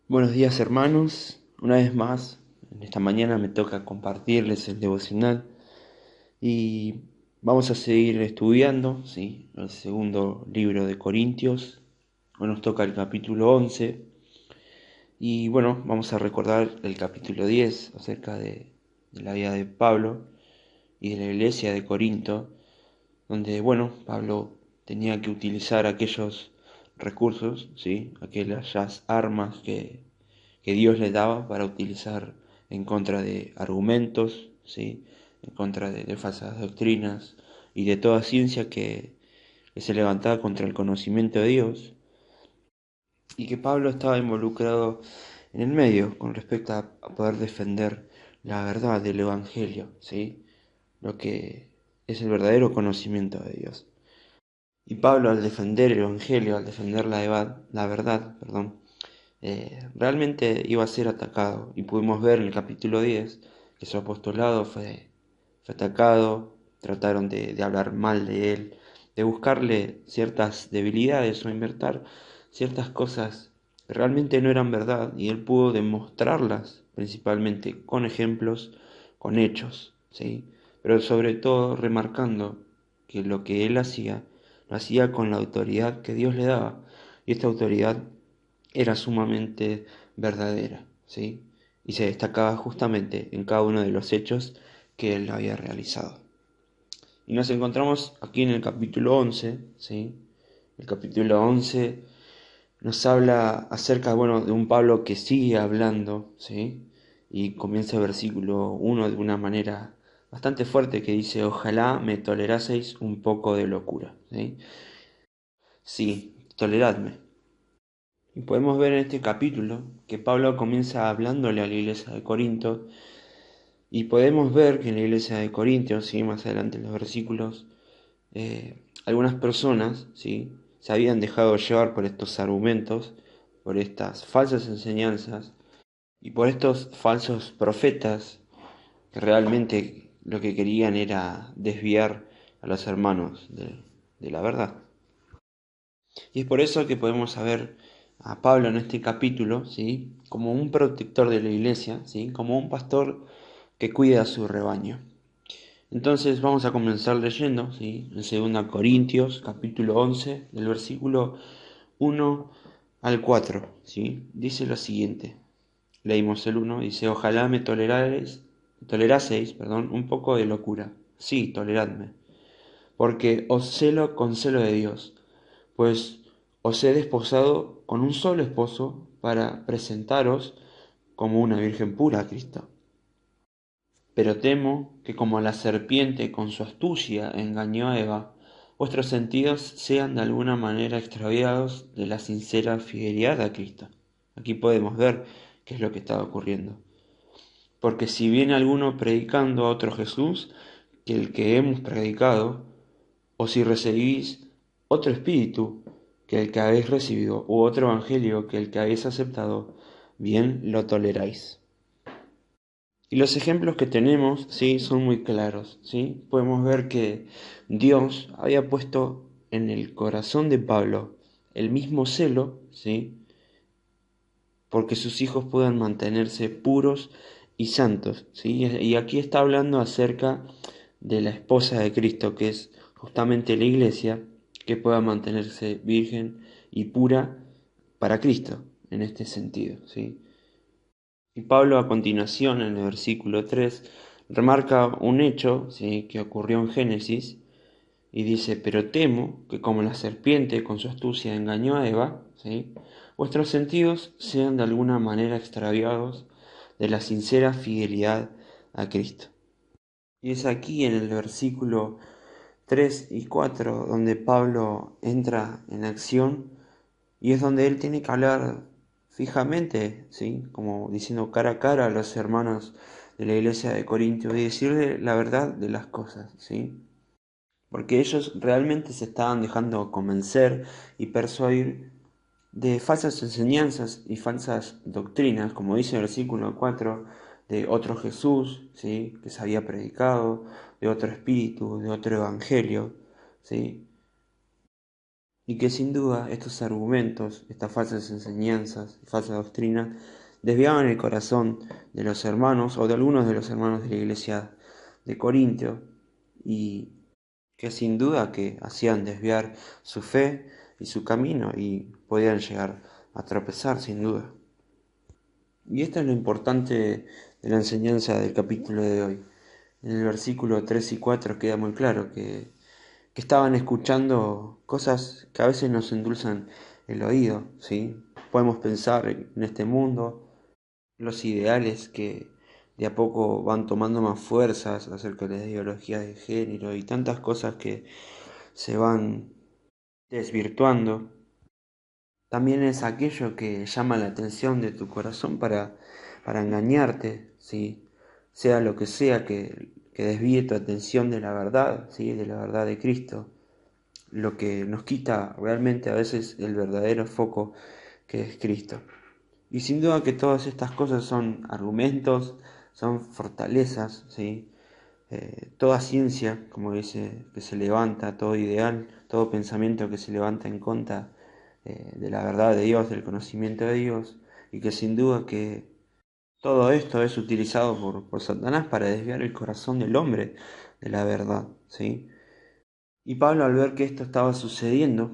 Buenos días hermanos, una vez más, en esta mañana me toca compartirles el devocional y vamos a seguir estudiando, ¿sí? El segundo libro de Corintios. Hoy nos toca el capítulo 11 y bueno, vamos a recordar el capítulo 10 acerca de la vida de Pablo y de la iglesia de Corinto, donde bueno, Pablo tenía que utilizar aquellos recursos, ¿sí? Aquellas armas que Dios le daba para utilizar en contra de argumentos, ¿sí? En contra de falsas doctrinas y de toda ciencia que se levantaba contra el conocimiento de Dios, y que Pablo estaba involucrado en el medio con respecto a poder defender la verdad del Evangelio, ¿sí? Lo que es el verdadero conocimiento de Dios. Y Pablo, al defender el Evangelio, al defender la verdad, perdón, realmente iba a ser atacado. Y pudimos ver en el capítulo 10 que su apostolado fue atacado, trataron de hablar mal de él, de buscarle ciertas debilidades o inventar ciertas cosas que realmente no eran verdad, y él pudo demostrarlas principalmente con ejemplos, con hechos, ¿sí? Pero sobre todo remarcando que lo que él hacía, lo hacía con la autoridad que Dios le daba, y esta autoridad era sumamente verdadera, ¿sí? Y se destacaba justamente en cada uno de los hechos que él había realizado. Y nos encontramos aquí en el capítulo 11, ¿sí? El capítulo 11 nos habla acerca, bueno, de un Pablo que sigue hablando, ¿sí? Y comienza el versículo 1 de una manera bastante fuerte que dice: ojalá me toleraseis un poco de locura, ¿sí? Sí, toleradme. Y podemos ver en este capítulo que Pablo comienza hablándole a la iglesia de Corinto, y podemos ver que en la iglesia de Corintios, ¿sí? Más adelante en los versículos, algunas personas, ¿sí? Se habían dejado llevar por estos argumentos, por estas falsas enseñanzas y por estos falsos profetas que realmente lo que querían era desviar a los hermanos de la verdad. Y es por eso que podemos saber a Pablo en este capítulo, ¿sí? Como un protector de la iglesia, ¿sí? Como un pastor que cuida a su rebaño. Entonces vamos a comenzar leyendo, ¿sí? En 2 Corintios, capítulo 11, del versículo 1 al 4, ¿sí? Dice lo siguiente. Leímos el 1, dice: ojalá me toleraseis, un poco de locura. Sí, toleradme, porque os celo con celo de Dios, pues os he desposado con un solo esposo para presentaros como una virgen pura a Cristo. Pero temo que, como la serpiente con su astucia engañó a Eva, vuestros sentidos sean de alguna manera extraviados de la sincera fidelidad a Cristo. Aquí podemos ver qué es lo que está ocurriendo. Porque si viene alguno predicando a otro Jesús que el que hemos predicado, o si recibís otro espíritu que el que habéis recibido, u otro evangelio que el que habéis aceptado, bien lo toleráis. Y los ejemplos que tenemos, sí, son muy claros, ¿sí? Podemos ver que Dios había puesto en el corazón de Pablo el mismo celo, ¿sí? Porque sus hijos puedan mantenerse puros y santos, ¿sí? Y aquí está hablando acerca de la esposa de Cristo, que es justamente la iglesia, que pueda mantenerse virgen y pura para Cristo, en este sentido, ¿sí? Y Pablo, a continuación, en el versículo 3, remarca un hecho, ¿sí? Que ocurrió en Génesis, y dice: pero temo que, como la serpiente con su astucia engañó a Eva, ¿sí? Vuestros sentidos sean de alguna manera extraviados de la sincera fidelidad a Cristo. Y es aquí en el versículo 3 y 4 donde Pablo entra en acción, y es donde él tiene que hablar fijamente, ¿sí? Como diciendo cara a cara a los hermanos de la iglesia de Corintios, y decirle la verdad de las cosas, ¿sí? Porque ellos realmente se estaban dejando convencer y persuadir de falsas enseñanzas y falsas doctrinas, como dice el versículo 4, de otro Jesús, ¿sí? Que se había predicado, de otro espíritu, de otro evangelio, ¿sí? y que sin duda estos argumentos, estas falsas enseñanzas, falsas doctrinas, desviaban el corazón de los hermanos o de algunos de los hermanos de la iglesia de Corintio, y que sin duda que hacían desviar su fe y su camino y podían llegar a tropezar sin duda. Y esto es lo importante de la enseñanza del capítulo de hoy. En el versículo 3 y 4 queda muy claro que estaban escuchando cosas que a veces nos endulzan el oído, ¿sí? Podemos pensar en este mundo, los ideales que de a poco van tomando más fuerzas acerca de las ideologías de género y tantas cosas que se van desvirtuando. También es aquello que llama la atención de tu corazón para engañarte, ¿sí? Sea lo que sea que desvíe tu atención de la verdad, ¿sí? De la verdad de Cristo, lo que nos quita realmente a veces el verdadero foco que es Cristo. Y sin duda que todas estas cosas son argumentos, son fortalezas, ¿sí? Toda ciencia, como dice, que se levanta, todo ideal, todo pensamiento que se levanta en contra de la verdad de Dios, del conocimiento de Dios, y que sin duda que todo esto es utilizado por Satanás para desviar el corazón del hombre de la verdad, ¿sí? Y Pablo, al ver que esto estaba sucediendo,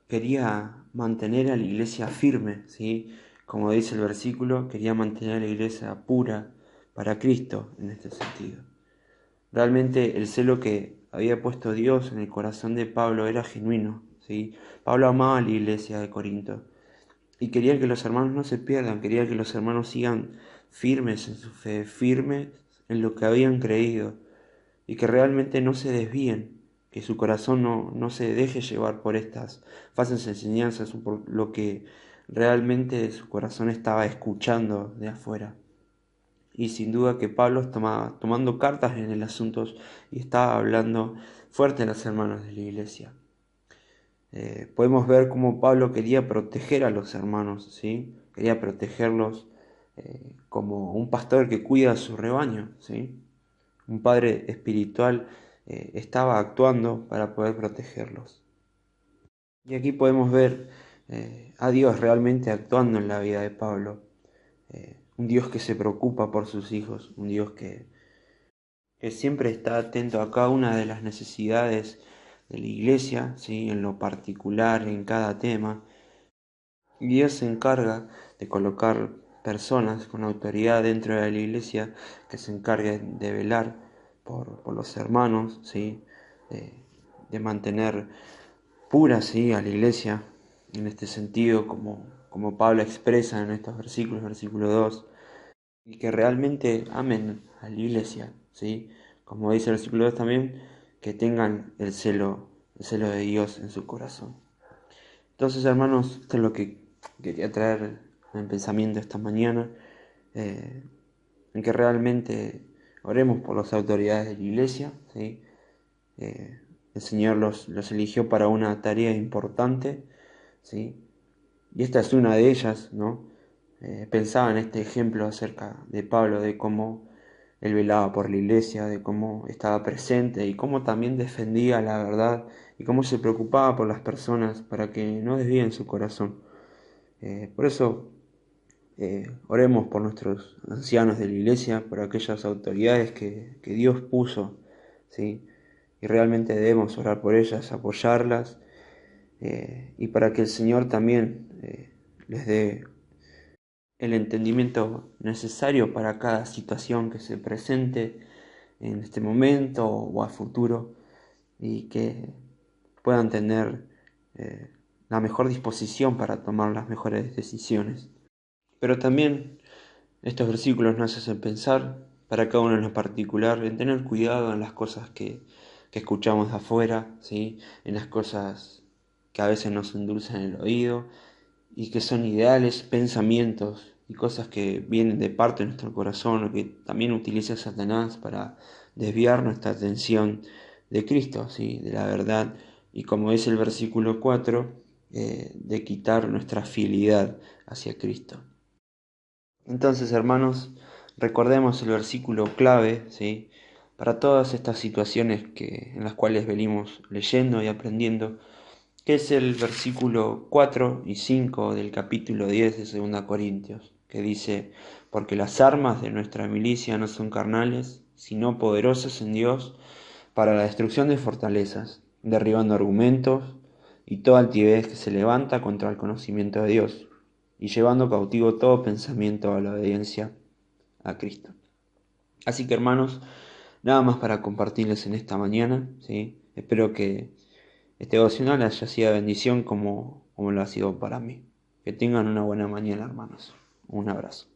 quería mantener a la iglesia firme, ¿sí? Como dice el versículo, quería mantener a la iglesia pura para Cristo en este sentido. Realmente el celo que había puesto Dios en el corazón de Pablo era genuino, ¿sí? Pablo amaba a la iglesia de Corinto y quería que los hermanos no se pierdan, quería que los hermanos sigan firmes en su fe, firmes en lo que habían creído y que realmente no se desvíen, que su corazón no se deje llevar por estas falsas enseñanzas o por lo que realmente su corazón estaba escuchando de afuera. Y sin duda que Pablo estaba tomando cartas en el asunto y estaba hablando fuerte a los hermanos de la iglesia. Podemos ver cómo Pablo quería proteger a los hermanos, ¿sí? Quería protegerlos como un pastor que cuida a su rebaño, ¿sí? Un padre espiritual estaba actuando para poder protegerlos. Y aquí podemos ver a Dios realmente actuando en la vida de Pablo. Un Dios que se preocupa por sus hijos, un Dios que siempre está atento a cada una de las necesidades de la iglesia, ¿sí? En lo particular, en cada tema. Y Dios se encarga de colocar personas con autoridad dentro de la iglesia que se encarguen de velar por los hermanos, ¿sí? De, de mantener pura, ¿sí? A la iglesia en este sentido, como Pablo expresa en estos versículos, versículo 2, y que realmente amen a la iglesia, ¿sí? Como dice el versículo 2 también, que tengan el celo de Dios en su corazón. Entonces, hermanos, esto es lo que quería traer en pensamiento esta mañana, eh, en que realmente oremos por las autoridades de la iglesia, ¿sí? El Señor los eligió para una tarea importante, ¿sí? Y esta es una de ellas, ¿no? Pensaba en este ejemplo acerca de Pablo, de cómo él velaba por la iglesia, de cómo estaba presente y cómo también defendía la verdad y cómo se preocupaba por las personas para que no desvíen su corazón. Por eso oremos por nuestros ancianos de la iglesia, por aquellas autoridades que Dios puso, ¿sí? Y realmente debemos orar por ellas, apoyarlas, y para que el Señor también les dé el entendimiento necesario para cada situación que se presente en este momento o a futuro, y que puedan tener la mejor disposición para tomar las mejores decisiones. Pero también estos versículos nos hacen pensar, para cada uno en lo particular, en tener cuidado en las cosas que escuchamos de afuera, ¿sí? En las cosas que a veces nos endulzan el oído y que son ideales, pensamientos y cosas que vienen de parte de nuestro corazón o que también utiliza Satanás para desviar nuestra atención de Cristo, ¿sí? De la verdad, y como dice el versículo 4, de quitar nuestra fidelidad hacia Cristo. Entonces, hermanos, recordemos el versículo clave, ¿sí? Para todas estas situaciones en las cuales venimos leyendo y aprendiendo, que es el versículo 4 y 5 del capítulo 10 de 2 Corintios, que dice: porque las armas de nuestra milicia no son carnales, sino poderosas en Dios para la destrucción de fortalezas, derribando argumentos y toda altivez que se levanta contra el conocimiento de Dios, y llevando cautivo todo pensamiento a la obediencia a Cristo. Así que, hermanos, nada más para compartirles en esta mañana, ¿sí? Espero que este devocional haya sido de bendición como lo ha sido para mí. Que tengan una buena mañana, hermanos. Un abrazo.